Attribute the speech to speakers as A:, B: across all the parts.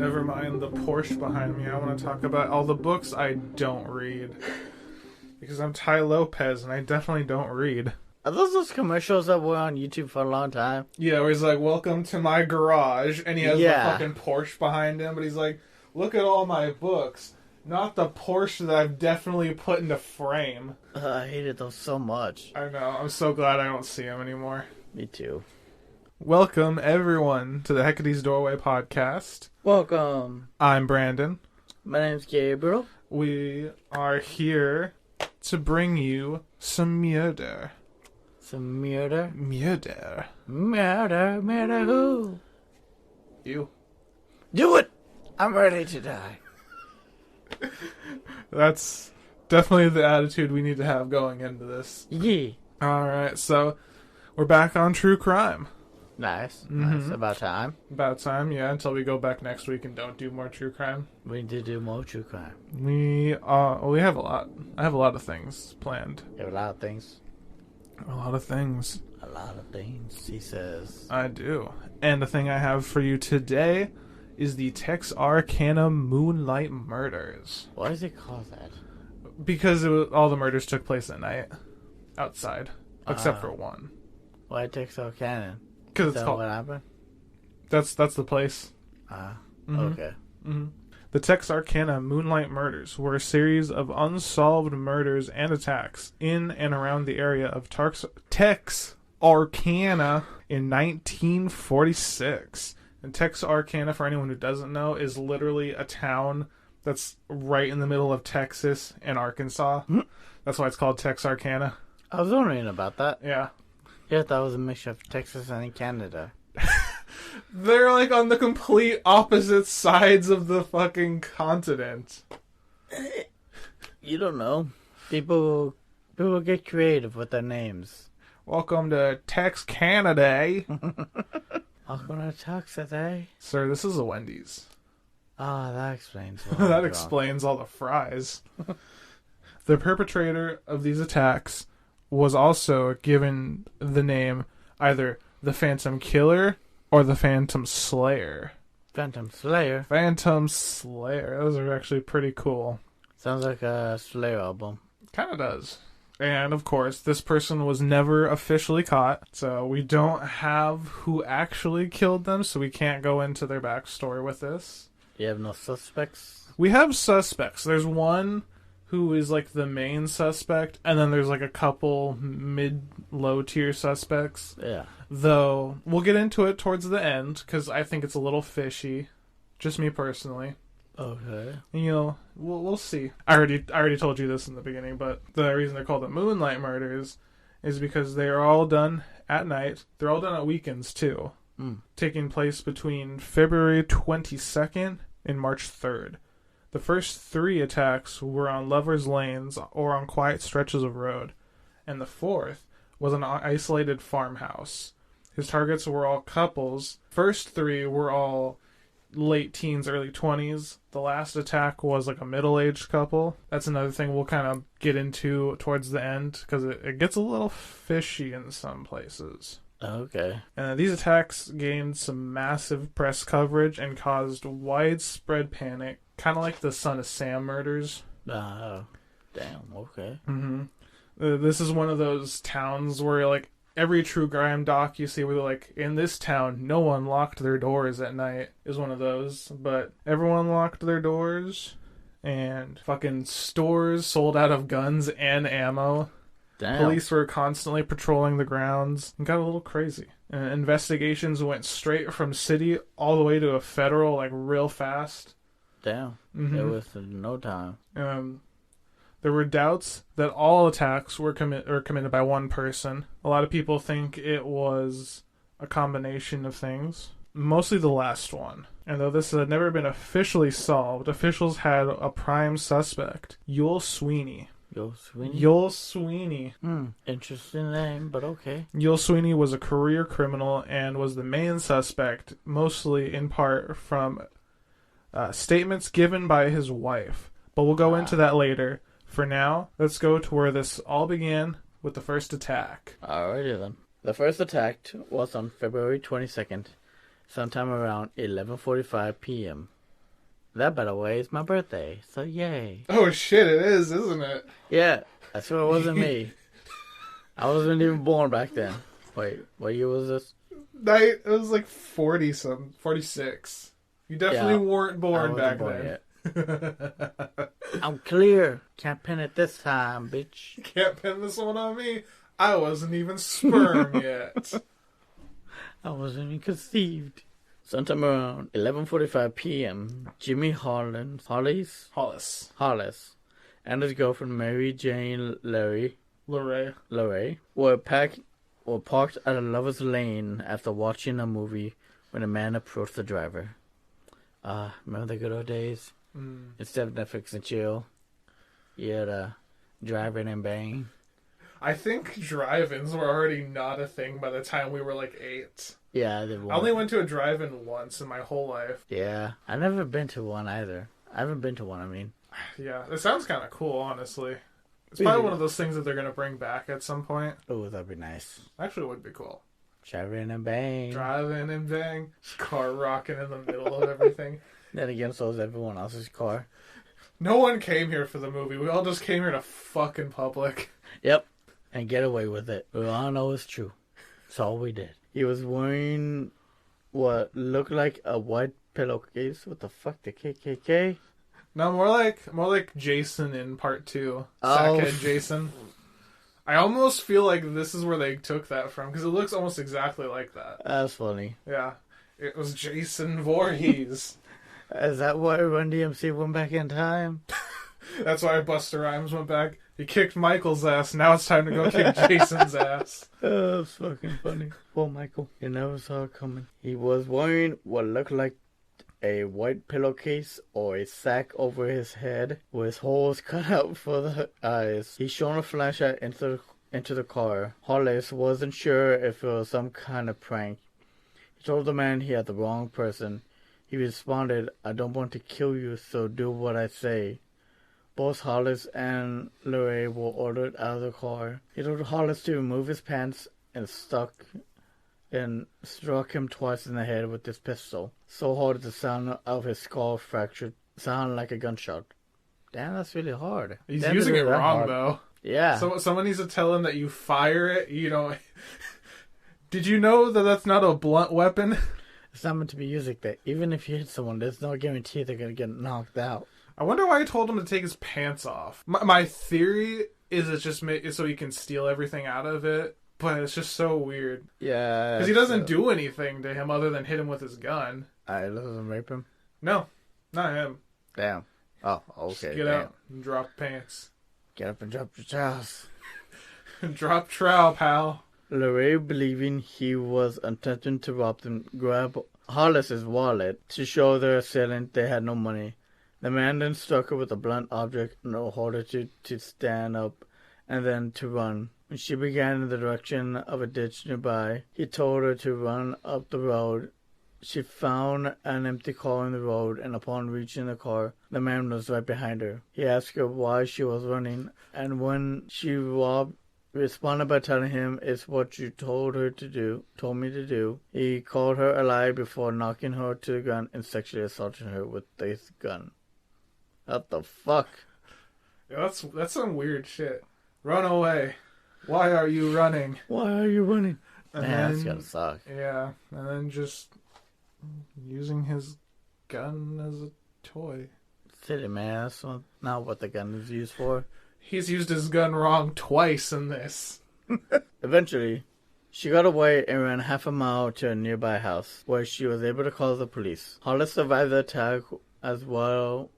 A: never mind the Porsche behind me. I want to talk about all the books I don't read. Because I'm Ty Lopez, and I definitely don't read.
B: Are those commercials that were on YouTube for a long time?
A: Yeah, where he's like, welcome to my garage, and he has the fucking Porsche behind him, but he's like, look at all my books. Not the Porsche that I've definitely put into frame.
B: I hated those so much.
A: I know. I'm so glad I don't see them anymore.
B: Me too.
A: Welcome, everyone, to the Hecate's Doorway podcast.
B: Welcome.
A: I'm Brandon.
B: My name's Gabriel.
A: We are here to bring you some murder.
B: Some murder?
A: Murder.
B: Murder, murder who?
A: You.
B: Do it! I'm ready to die.
A: That's definitely the attitude we need to have going into this.
B: Yeah.
A: Alright, so we're back on true crime.
B: Nice.
A: Mm-hmm.
B: Nice. About time.
A: About time, yeah, until we go back next week and don't do more true crime.
B: We need to do more true crime.
A: We have a lot. I have a lot of things planned.
B: You have a lot of things.
A: A lot of things.
B: A lot of things, he says.
A: I do. And the thing I have for you today is the Texarkana Moonlight Murders.
B: Why is it called that?
A: Because all the murders took place at night. Outside. Except for one.
B: Why Texarkana?
A: Because it's called...
B: what happened?
A: That's the place.
B: Okay.
A: Mm-hmm. The Texarkana Moonlight Murders were a series of unsolved murders and attacks in and around the area of Texarkana in 1946. And Texarkana, for anyone who doesn't know, is literally a town that's right in the middle of Texas and Arkansas. That's why it's called Texarkana.
B: I was wondering about that.
A: Yeah.
B: Yeah, that was a mixture of Texas and Canada.
A: They're like on the complete opposite sides of the fucking continent.
B: You don't know. People get creative with their names.
A: Welcome to Texarkana.
B: Welcome to Texas.
A: Sir, this is a Wendy's.
B: Ah, that explains why.
A: That explains all the fries. The perpetrator of these attacks was also given the name either the Phantom Killer or the Phantom Slayer.
B: Phantom Slayer?
A: Phantom Slayer. Those are actually pretty cool.
B: Sounds like a Slayer album.
A: Kind of does. And, of course, this person was never officially caught, so we don't have who actually killed them, so we can't go into their backstory with this.
B: You have no suspects?
A: We have suspects. There's one who is, like, the main suspect, and then there's, like, a couple mid-low tier suspects.
B: Yeah.
A: Though, we'll get into it towards the end, because I think it's a little fishy. Just me personally.
B: Okay.
A: You know, we'll see. I already told you this in the beginning, but the reason they're called the Moonlight Murders is because they are all done at night. They're all done at weekends, too. Taking place between February 22nd and March 3rd. The first 3 attacks were on lovers' lanes or on quiet stretches of road, and the 4th was an isolated farmhouse. His targets were all couples. First 3 were all late teens, early 20s. The last attack was like a middle-aged couple. That's another thing we'll kind of get into towards the end, because it gets a little fishy in some places.
B: Okay.
A: These attacks gained some massive press coverage and caused widespread panic, kind of like the Son of Sam murders.
B: Oh, damn, okay.
A: Mm-hmm. This is one of those towns where, like, every true crime doc you see where they're like, in this town, no one locked their doors at night, is one of those. But everyone locked their doors, and fucking stores sold out of guns and ammo.
B: Damn.
A: Police were constantly patrolling the grounds and got a little crazy. Investigations went straight from city all the way to a federal, like, real fast.
B: Damn.
A: Mm-hmm.
B: It was in no time.
A: There were doubts that all attacks were committed by one person. A lot of people think it was a combination of things. Mostly the last one. And though this had never been officially solved, officials had a prime suspect, Yul Sweeney. Yul Sweeney.
B: Interesting name, but okay.
A: Yul Sweeney was a career criminal and was the main suspect, mostly in part from statements given by his wife. But we'll go into that later. For now, let's go to where this all began with the first attack.
B: Alrighty then. The first attack was on February 22nd, sometime around 11:45 p.m. That, by the way, is my birthday. So, yay.
A: Oh shit, it is, isn't it?
B: Yeah, I swear it wasn't me. I wasn't even born back then. Wait, what year was this?
A: It was like 46. You definitely weren't born back
B: born
A: then.
B: Yet. I'm clear. Can't pin it this time, bitch.
A: Can't pin this one on me. I wasn't even sperm yet.
B: I wasn't even conceived. Sometime around 11:45 p.m., Jimmy Hollis, and his girlfriend Mary Jane Larray were parked at a lover's lane after watching a movie when a man approached the driver. Remember the good old days? Instead of Netflix and chill, you had driving and bang.
A: I think drive-ins were already not a thing by the time we were like 8.
B: Yeah, they were.
A: I only went to a drive-in once in my whole life.
B: Yeah, I've never been to one either. I haven't been to one, I mean.
A: Yeah, it sounds kind of cool, honestly. It's probably one of those things that they're going to bring back at some point.
B: Oh, that'd be nice.
A: Actually, it would be cool.
B: Driving and bang.
A: Driving and bang. Car rocking in the middle of everything.
B: Then again, so is everyone else's car.
A: No one came here for the movie. We all just came here to fuck in public.
B: Yep. And get away with it. We all know it's true. That's all we did. He was wearing what looked like a white pillowcase. What the fuck, the KKK?
A: No, more like Jason in part 2.
B: Oh.
A: Sackhead Jason. I almost feel like this is where they took that from, because it looks almost exactly like that.
B: That's funny.
A: Yeah. It was Jason Voorhees.
B: Is that why Run DMC went back in time?
A: That's why Busta Rhymes went back. He kicked Michael's ass. Now it's time to go kick Jason's ass.
B: Oh, that's fucking funny. Poor Michael. You never saw it coming. He was wearing what looked like a white pillowcase or a sack over his head with holes cut out for the eyes. He shone a flashlight into the car. Hollis wasn't sure if it was some kind of prank. He told the man he had the wrong person. He responded, "I don't want to kill you, so do what I say." Both Hollis and Larray were ordered out of the car. He told Hollis to remove his pants and struck him twice in the head with his pistol, so hard that the sound of his skull fractured sounded like a gunshot. Damn, that's really hard.
A: He's using it wrong, though.
B: Yeah.
A: So someone needs to tell him that you fire it, you know. Did you know that that's not a blunt weapon?
B: It's not meant to be used like that. Even if you hit someone, there's no guarantee they're going to get knocked out.
A: I wonder why he told him to take his pants off. My theory is it's just so he can steal everything out of it, but it's just so weird.
B: Yeah.
A: Because he doesn't do anything to him other than hit him with his gun.
B: He doesn't rape him?
A: No, not him.
B: Damn. Oh, okay.
A: Just get out and drop pants.
B: Get up and drop your trousers.
A: Drop trowel, pal.
B: Larray, believing he was attempting to rob them, grabbed Hollis's wallet to show their assailant they had no money. The man then struck her with a blunt object in order to stand up and then to run. When she began in the direction of a ditch nearby, he told her to run up the road. She found an empty car on the road, and upon reaching the car, the man was right behind her. He asked her why she was running, and when she responded by telling him, "It's what you told me to do." He called her a lie before knocking her to the ground and sexually assaulting her with his gun. What the fuck?
A: Yeah, that's some weird shit. Run away. Why are you running?
B: Why are you running?
A: And
B: Man, that's gotta suck.
A: Yeah, and then just using his gun as a toy.
B: Silly, man. That's not what the gun is used for.
A: He's used his gun wrong twice in this.
B: Eventually, she got away and ran half a mile to a nearby house, where she was able to call the police. Hollis survived the attack as well,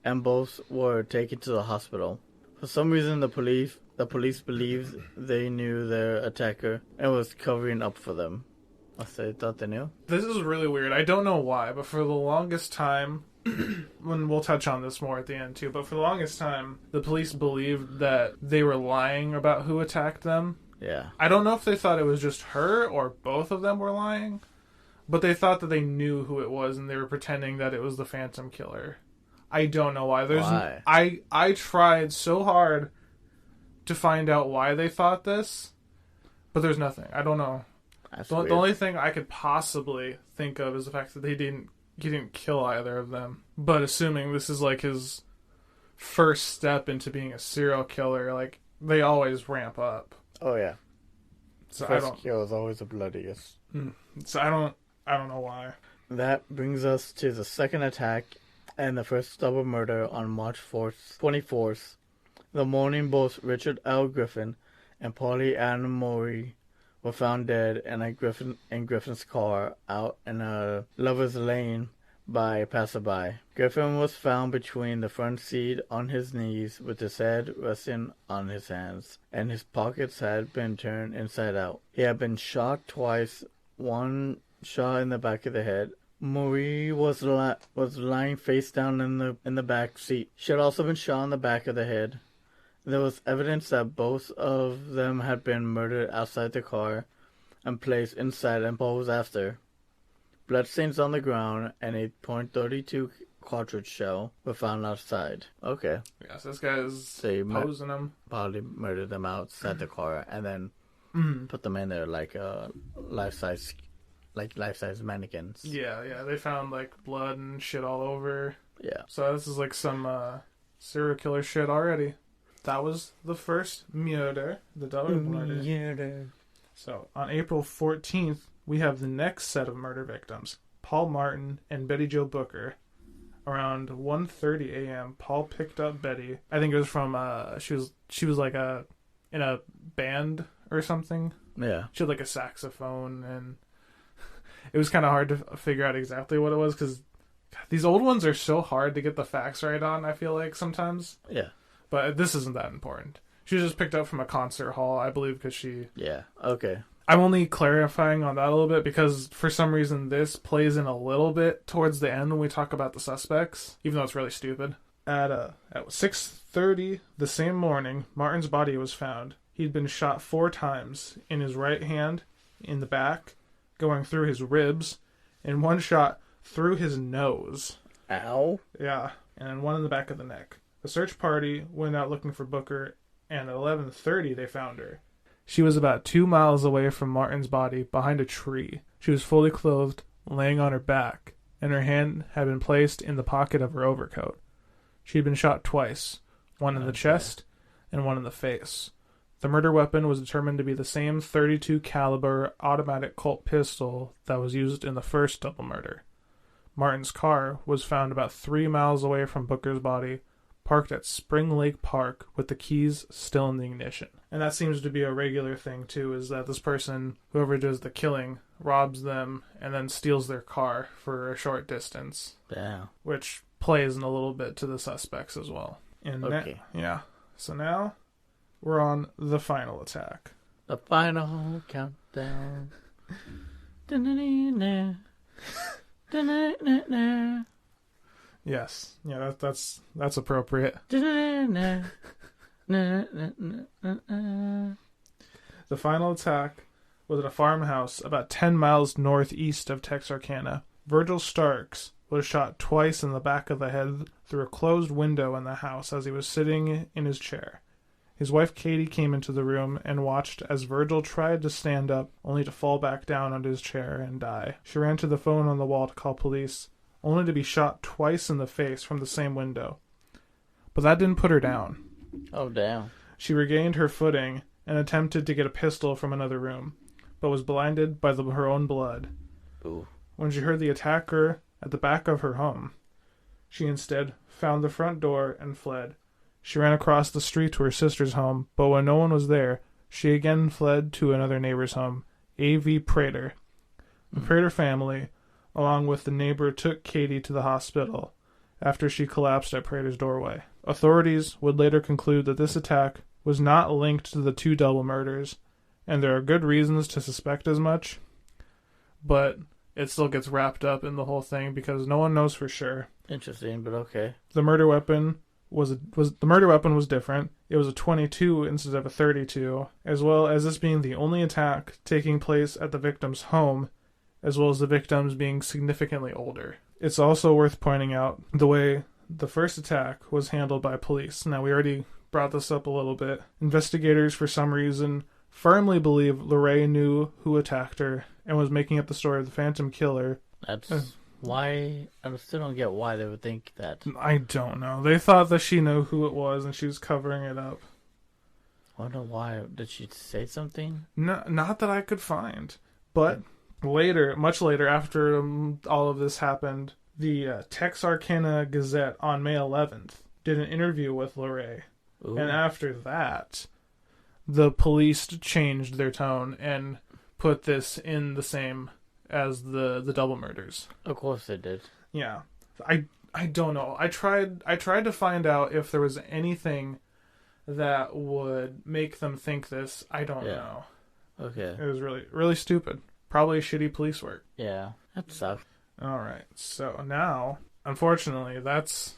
B: and both were taken to the hospital. For some reason, the police believed they knew their attacker and was covering up for them. They thought they knew?
A: This is really weird. I don't know why, but for the longest time, when we'll touch on this more at the end too, but for the longest time, the police believed that they were lying about who attacked them.
B: Yeah.
A: I don't know if they thought it was just her or both of them were lying, but they thought that they knew who it was and they were pretending that it was the Phantom Killer. I don't know why.
B: Why?
A: I tried so hard to find out why they thought this, but there's nothing. I don't know. The only thing I could possibly think of is the fact that he didn't kill either of them. But assuming this is like his first step into being a serial killer, like they always ramp up.
B: Oh yeah.
A: So
B: First kill is always the bloodiest.
A: So I don't know why.
B: That brings us to the second attack and the first double murder on March 24th. The morning, both Richard L. Griffin and Polly Ann Murray were found dead in Griffin's car out in a lover's lane by a passerby. Griffin was found between the front seat on his knees with his head resting on his hands, and his pockets had been turned inside out. He had been shot twice, one shot in the back of the head. Marie was lying face down in the back seat. She had also been shot in the back of the head. There was evidence that both of them had been murdered outside the car and placed inside and posed after. Bloodstains on the ground and a .32 cartridge shell were found outside. Okay.
A: Yes, this guy's posing them.
B: Probably murdered them outside the car and then put them in there like life-size mannequins.
A: Yeah. They found like blood and shit all over.
B: Yeah.
A: So this is like some serial killer shit already. That was the first murder, the double murder. So on April 14th, we have the next set of murder victims, Paul Martin and Betty Jo Booker. Around 1:30 a.m., Paul picked up Betty. I think it was from she was like in a band or something.
B: Yeah.
A: She had like a saxophone, and it was kind of hard to figure out exactly what it was because these old ones are so hard to get the facts right on, I feel like sometimes.
B: Yeah.
A: But this isn't that important. She was just picked up from a concert hall, I believe, because she...
B: Yeah, okay.
A: I'm only clarifying on that a little bit because for some reason this plays in a little bit towards the end when we talk about the suspects, even though it's really stupid. At 6:30 the same morning, Martin's body was found. He'd been shot 4 times in his right hand, in the back, going through his ribs, and 1 shot through his nose.
B: Ow.
A: Yeah, and 1 in the back of the neck. The search party went out looking for Booker, and at 11:30 they found her. She was about 2 miles away from Martin's body, behind a tree. She was fully clothed, laying on her back, and her hand had been placed in the pocket of her overcoat. She had been shot twice, 1 in the chest and 1 in the face. The murder weapon was determined to be the same .32 caliber automatic Colt pistol that was used in the first double murder. Martin's car was found about 3 miles away from Booker's body, parked at Spring Lake Park with the keys still in the ignition. And that seems to be a regular thing too, is that this person, whoever does the killing, robs them and then steals their car for a short distance.
B: Yeah.
A: Which plays in a little bit to the suspects as well. And
B: okay.
A: So now we're on the final attack.
B: The final countdown.
A: Yes. Yeah, that's appropriate.
B: The
A: final attack was at a farmhouse about 10 miles northeast of Texarkana. Virgil Starks was shot twice in the back of the head through a closed window in the house as he was sitting in his chair. His wife Katie came into the room and watched as Virgil tried to stand up, only to fall back down onto his chair and die. She ran to the phone on the wall to call police, only to be shot twice in the face from the same window. But that didn't put her down.
B: Oh, damn.
A: She regained her footing and attempted to get a pistol from another room, but was blinded by her own blood.
B: Ooh.
A: When she heard the attacker at the back of her home, she instead found the front door and fled. She ran across the street to her sister's home, but when no one was there, she again fled to another neighbor's home, A.V. Prater. The Prater family, along with the neighbor, took Katie to the hospital after she collapsed at Prater's doorway. Authorities would later conclude that this attack was not linked to the 2 double murders, and there are good reasons to suspect as much, but it still gets wrapped up in the whole thing because no one knows for sure.
B: Interesting, but okay.
A: The murder weapon was different. It was a .22 instead of a .32, as well as this being the only attack taking place at the victim's home, as well as the victims being significantly older. It's also worth pointing out the way the first attack was handled by police. Now, we already brought this up a little bit. Investigators, for some reason, firmly believe Lorraine knew who attacked her and was making up the story of the Phantom Killer.
B: That's Why? I still don't get why they would think that.
A: I don't know. They thought that she knew who it was and she was covering it up.
B: I wonder why. Did she say something?
A: No, not that I could find. But later, much later, after all of this happened, the Texarkana Gazette on May 11th did an interview with LaRae.
B: Ooh.
A: And after that, the police changed their tone and put this in the same as the double murders.
B: Of course they did.
A: Yeah. I don't know. I tried to find out if there was anything that would make them think this. I don't know.
B: Okay.
A: It was really, really stupid. Probably shitty police work.
B: Yeah. That sucks.
A: Alright. So now, unfortunately, that's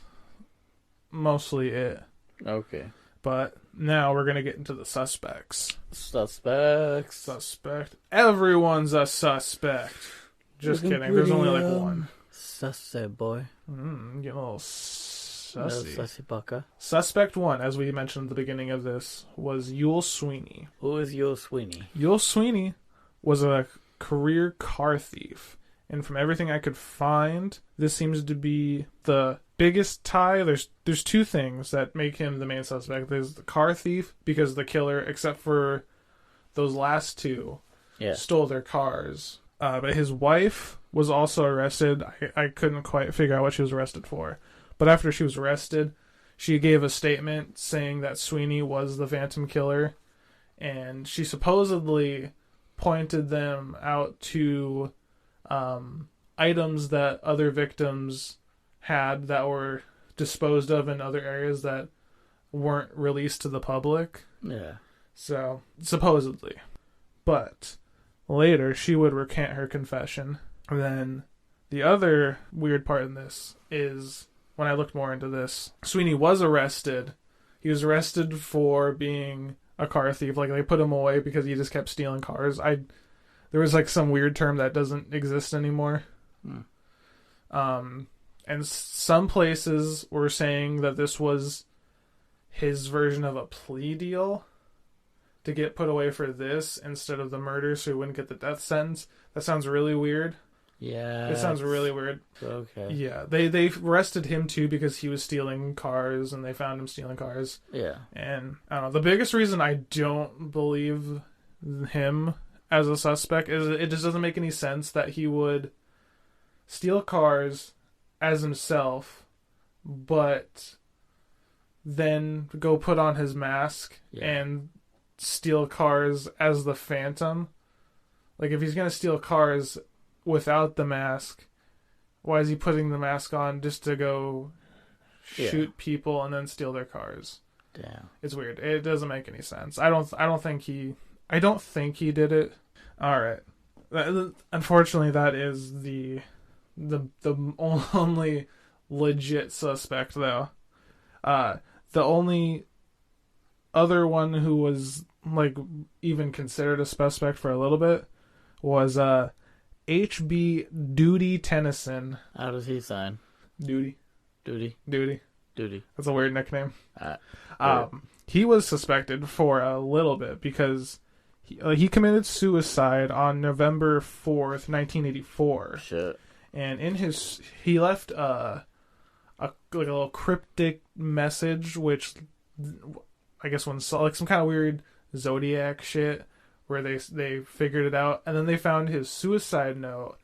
A: mostly it.
B: Okay.
A: But now we're going to get into the suspects.
B: Suspect.
A: Everyone's a suspect. Just kidding. There's only like one.
B: Sussy boy.
A: Getting a little sussy.
B: No sussy baka.
A: Suspect one, as we mentioned at the beginning of this, was Yule Sweeney.
B: Who is Yule Sweeney?
A: Yule Sweeney was a career car thief. And from everything I could find, this seems to be the biggest tie. There's two things that make him the main suspect. There's the car thief, because the killer, except for those last two, stole their cars. But his wife was also arrested. I couldn't quite figure out what she was arrested for. But after she was arrested, she gave a statement saying that Sweeney was the Phantom Killer. And she supposedly pointed them out to items that other victims had that were disposed of in other areas that weren't released to the public.
B: Yeah.
A: So, supposedly. But later, she would recant her confession. And then the other weird part in this is, when I looked more into this, Sweeney was arrested. He was arrested for being a car thief. Like, they put him away because he just kept stealing cars. There was like some weird term that doesn't exist anymore. And some places were saying that this was his version of a plea deal to get put away for this instead of the murder, so he wouldn't get the death sentence. That sounds really weird.
B: Yeah.
A: It sounds really weird.
B: Okay.
A: Yeah, they arrested him too because he was stealing cars, and they found him stealing cars.
B: Yeah.
A: And I don't know, the biggest reason I don't believe him as a suspect is it just doesn't make any sense that he would steal cars as himself, but then go put on his mask and steal cars as the Phantom. Like, if he's gonna steal cars without the mask, why is he putting the mask on just to go shoot people and then steal their cars?
B: Damn.
A: It's weird. It doesn't make any sense. I don't think he did it. All right. Unfortunately, that is the only legit suspect, though. The only other one who was like even considered a suspect for a little bit was H.B. Duty Tennyson.
B: How does he sign?
A: Duty. That's a weird nickname. He was suspected for a little bit because he committed suicide on November 4th, 1984.
B: Shit.
A: And he left a little cryptic message, which I guess like some kind of weird Zodiac shit, where they figured it out, and then they found his suicide note.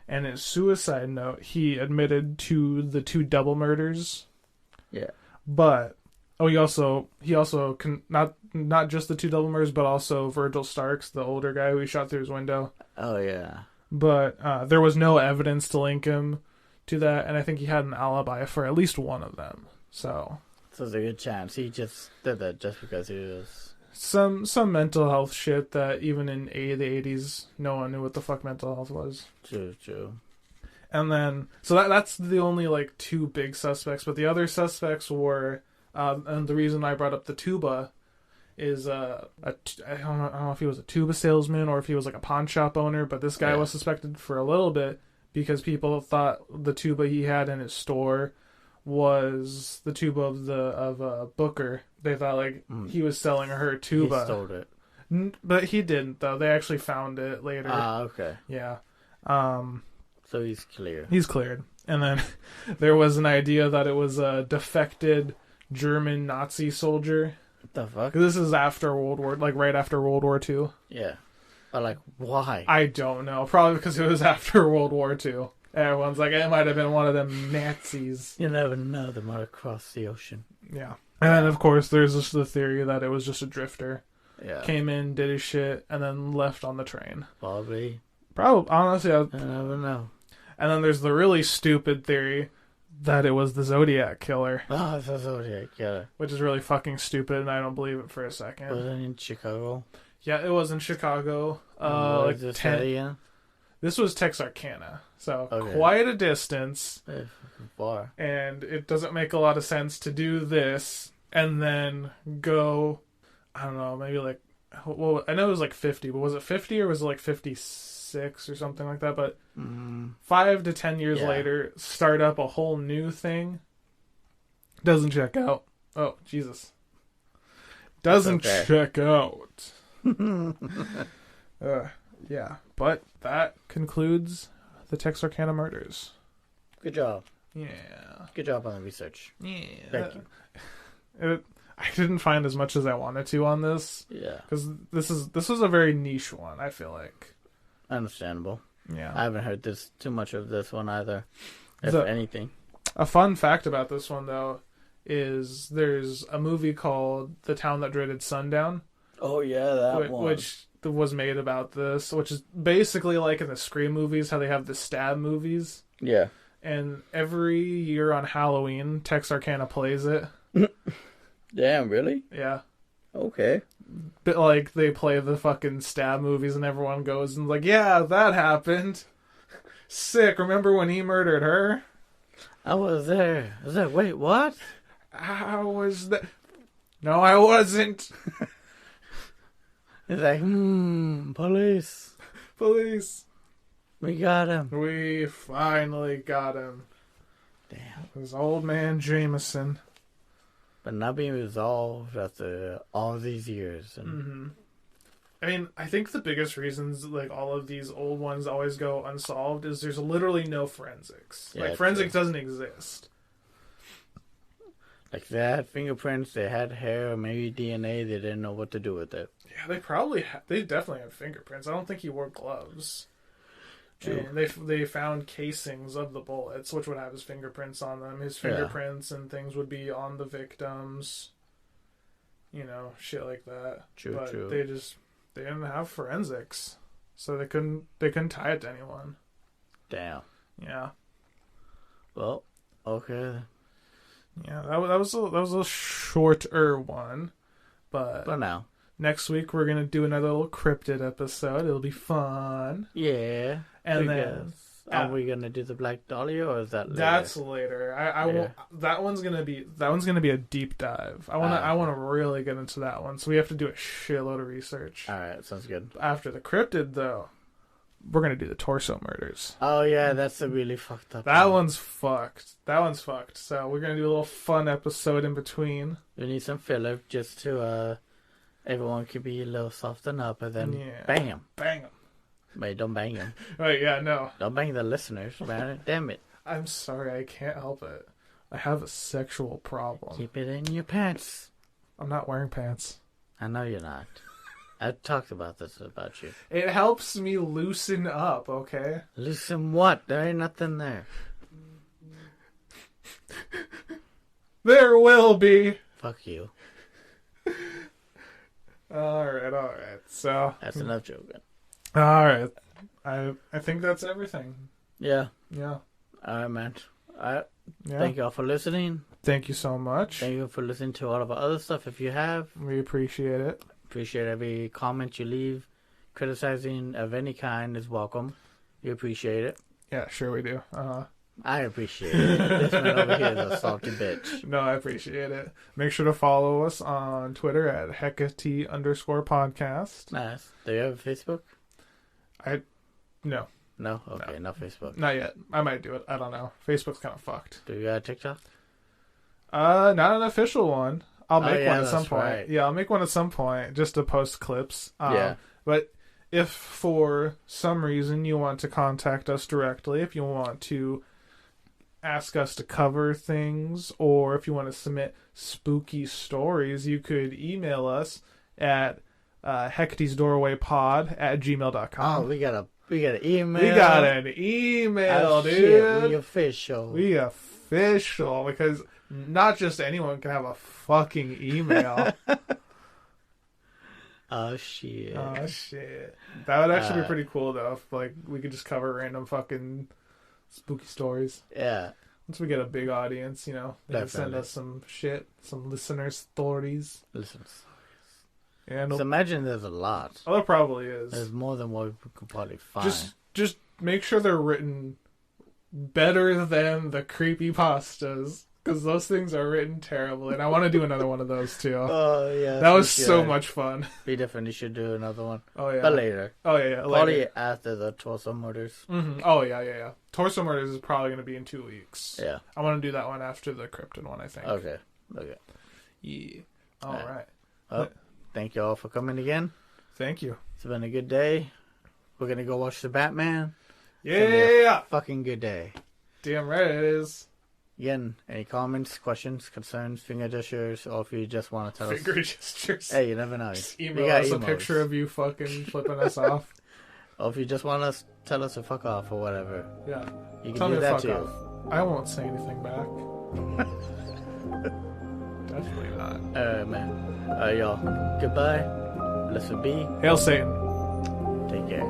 A: And in his suicide note, he admitted to the two double murders.
B: Yeah.
A: But he also not just the two double murders, but also Virgil Starks, the older guy who he shot through his window.
B: Oh yeah.
A: But there was no evidence to link him to that, and I think he had an alibi for at least one of them. So
B: there's a good chance he just did that just because he was
A: some mental health shit that even in the 80s, no one knew what the fuck mental health was.
B: True.
A: And then, so that's the only like two big suspects, but the other suspects were, and the reason I brought up the tuba is I don't know if he was a tuba salesman or if he was like a pawn shop owner, but this guy was suspected for a little bit because people thought the tuba he had in his store was the tuba of Booker. They thought like he was selling her tuba.
B: He stole it.
A: But he didn't, though. They actually found it later.
B: Ah, okay.
A: Yeah.
B: So he's clear.
A: He's cleared. And then there was an idea that it was a defected German Nazi soldier.
B: What the fuck?
A: This is after right after World War II.
B: Yeah. But, like, why?
A: I don't know. Probably because it was after World War II. Everyone's like, it might have been one of them Nazis.
B: You never know. They might have crossed the ocean.
A: Yeah. And then, of course, there's just the theory that it was just a drifter.
B: Yeah.
A: Came in, did his shit, and then left on the train.
B: Probably.
A: Honestly.
B: I never know.
A: And then there's the really stupid theory that it was the Zodiac Killer.
B: Oh, it's a Zodiac Killer.
A: Which is really fucking stupid, and I don't believe it for a second.
B: Was it in Chicago?
A: Yeah, it was in Chicago.
B: Like
A: This was Texarkana, so
B: okay.
A: Quite a distance.
B: Very fucking far.
A: And it doesn't make a lot of sense to do this and then go, I don't know, maybe like, well, I know it was like 50, but was it 50 or was it like 56 or something like that? But 5 to 10 years later, start up a whole new thing. Doesn't check out. Oh, Jesus. Doesn't check out. Yeah, but that concludes the Texarkana murders.
B: Good job.
A: Yeah.
B: Good job on the research.
A: Yeah.
B: Thank you.
A: I didn't find as much as I wanted to on this.
B: Yeah.
A: Because this was a very niche one, I feel like.
B: Understandable.
A: Yeah.
B: I haven't heard too much of this one either, if anything.
A: A fun fact about this one, though, is there's a movie called The Town That Dreaded Sundown.
B: Oh, yeah, that one.
A: Which was made about this, which is basically like in the Scream movies, how they have the stab movies.
B: Yeah.
A: And every year on Halloween, Texarkana plays it.
B: Damn, really?
A: Yeah.
B: Okay.
A: But like they play the fucking stab movies and everyone goes and like, yeah, that happened. Sick. Remember when he murdered her?
B: I was there. I was like, wait, what?
A: I was that. No, I wasn't.
B: It's like, police.
A: Police.
B: We got him.
A: We finally got him.
B: Damn.
A: It was old man Jameson.
B: But not being resolved after all these years. And
A: I mean, I think the biggest reasons like all of these old ones always go unsolved is there's literally no forensics.
B: Yeah,
A: like forensics doesn't exist.
B: Like they had fingerprints, they had hair, maybe DNA. They didn't know what to do with it.
A: Yeah, they definitely had fingerprints. I don't think he wore gloves.
B: True.
A: And they found casings of the bullets, which would have his fingerprints on them. His fingerprints and things would be on the victims. You know, shit like that.
B: True.
A: They didn't have forensics, so they couldn't tie it to anyone.
B: Damn.
A: Yeah.
B: Well, okay.
A: Yeah, that was a shorter one, but
B: now
A: next week we're gonna do another little cryptid episode. It'll be fun.
B: Yeah.
A: And then
B: are we gonna do the Black Dahlia or is that later?
A: That's later. I won't. That one's gonna be a deep dive. I wanna really get into that one. So we have to do a shitload of research.
B: All right, sounds good.
A: After the cryptid, though, we're gonna do the torso murders.
B: Oh yeah, that's a really fucked up.
A: That one's fucked. So we're gonna do a little fun episode in between.
B: We need some filler just to everyone can be a little softened up, and then bang him.
A: Bang him.
B: Wait, don't bang him.
A: Right, yeah, no.
B: Don't bang the listeners, man. Damn it.
A: I'm sorry, I can't help it. I have a sexual problem.
B: Keep it in your pants.
A: I'm not wearing pants.
B: I know you're not. I talked about this about you.
A: It helps me loosen up, okay?
B: Loosen what? There ain't nothing there.
A: There will be.
B: Fuck you.
A: Alright. So
B: that's enough joking.
A: Alright. I think that's everything.
B: Yeah.
A: Alright,
B: man. Thank you all for listening.
A: Thank you so much.
B: Thank you for listening to all of our other stuff if you have.
A: We appreciate it.
B: Appreciate every comment you leave. Criticizing of any kind is welcome. We appreciate it.
A: Yeah, sure we do.
B: I appreciate it. This man over here is a salty bitch.
A: No, I appreciate it. Make sure to follow us on Twitter at Hecate_podcast.
B: Nice. Do you have a Facebook?
A: No.
B: No? Okay, no Facebook.
A: Not yet. I might do it. I don't know. Facebook's kind of fucked.
B: Do you got a TikTok?
A: Not an official one. I'll make one at some point.
B: Right.
A: Yeah, I'll make one at some point just to post clips.
B: Yeah.
A: But if for some reason you want to contact us directly, if you want to ask us to cover things, or if you want to submit spooky stories, you could email us at hecate'sdoorwaypod@gmail.com.
B: Oh, we got an email.
A: We got an email, dude.
B: Shit, we official.
A: We official, because not just anyone can have a fucking email.
B: Oh shit.
A: Oh shit. That would actually be pretty cool though, if like we could just cover random fucking spooky stories.
B: Yeah.
A: Once we get a big audience, you know, they can send
B: Definitely.
A: us some shit, some listener stories.
B: Listen.
A: And
B: So imagine there's a lot.
A: oh, there probably is.
B: There's more than what we could probably find.
A: Just make sure they're written better than the creepypastas, because those things are written terribly, and I want to do another one of those too.
B: Oh yeah.
A: That was so much fun.
B: We definitely should do another one.
A: Oh yeah.
B: But later.
A: Oh yeah.
B: Probably
A: Later.
B: after the Torso Murders.
A: Mm-hmm. Oh yeah. Torso Murders is probably going to be in 2 weeks.
B: Yeah.
A: I want to do that one after the Krypton one, I think.
B: Okay.
A: Yeah. All right.
B: Well, thank you all for coming again.
A: Thank you.
B: It's been a good day. We're gonna go watch the Batman.
A: Yeah.
B: Fucking good day.
A: Damn right it is.
B: Again, any comments, questions, concerns, finger gestures, or if you just want to tell
A: Finger
B: us.
A: gestures.
B: Hey, you never know.
A: Just
B: We
A: email
B: got
A: us a
B: emos.
A: picture of you fucking flipping us off.
B: Or if you just want to tell us to fuck off or whatever.
A: Yeah.
B: You can
A: Tell me
B: do
A: to
B: that
A: fuck
B: too.
A: off. I won't say anything back. Definitely not.
B: Alright, man. Alright, y'all. Goodbye. Blessed be.
A: Hail Satan.
B: Take care.